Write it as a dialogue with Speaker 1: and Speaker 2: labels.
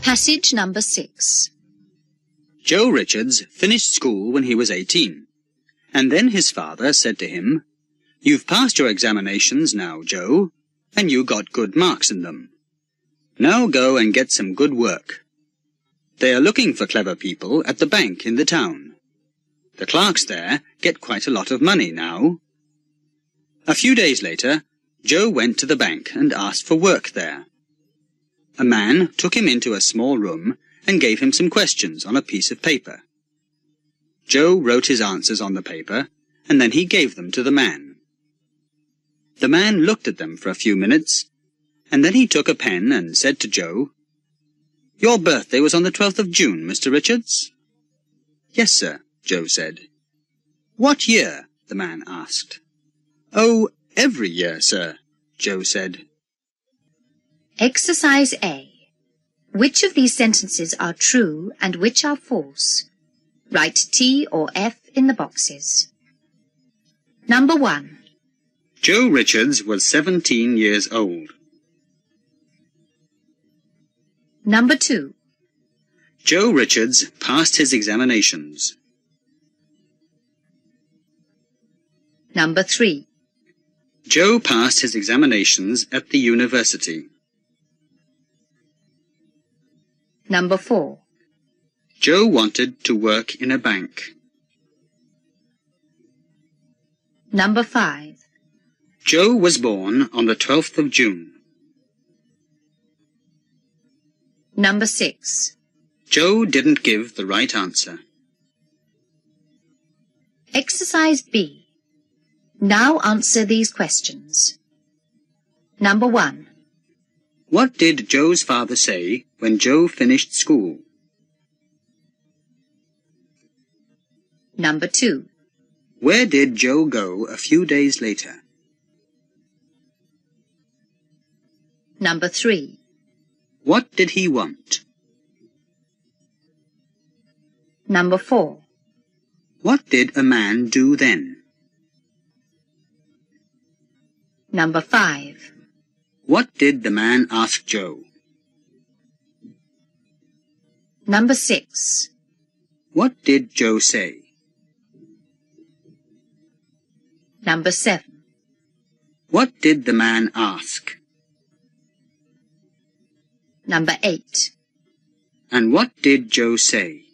Speaker 1: Passage number 6.
Speaker 2: Joe Richards finished school when he was 18, and then his father said to him, "You've passed your examinations now, Joe, and you got good marks in them. Now go and get some good work. They are looking for clever people at the bank in the town. The clerks there get quite a lot of money now." A few days later, Joe went to the bank and asked for work there. A man took him into a small room and gave him some questions on a piece of paper. Joe wrote his answers on the paper, and then he gave them to the man. The man looked at them for a few minutes, and then he took a pen and said to Joe, "Your birthday was on the 12th of June, Mr. Richards?" "Yes, sir," Joe said. "What year?" the man asked. "Oh, every year, sir," Joe said.
Speaker 1: Exercise A. Which of these sentences are true and which are false? Write T or F in the boxes. Number 1.
Speaker 2: Joe Richards was 17 years old.
Speaker 1: Number 2.
Speaker 2: Joe Richards passed his examinations.
Speaker 1: Number 3.
Speaker 2: Joe passed his examinations at the university.
Speaker 1: Number 4.
Speaker 2: Joe wanted to work in a bank.
Speaker 1: Number 5.
Speaker 2: Joe was born on the 12th of June.
Speaker 1: Number 6.
Speaker 2: Joe didn't give the right answer.
Speaker 1: Exercise B. Now answer these questions. Number 1.
Speaker 2: What did Joe's father say when Joe finished school?
Speaker 1: Number 2.
Speaker 2: Where did Joe go a few days later?
Speaker 1: Number 3.
Speaker 2: What did he want?
Speaker 1: Number 4.
Speaker 2: What did a man do then?
Speaker 1: Number 5.
Speaker 2: What did the man ask Joe?
Speaker 1: Number 6.
Speaker 2: What did Joe say?
Speaker 1: Number 7.
Speaker 2: What did the man ask?
Speaker 1: Number 8.
Speaker 2: And what did Joe say?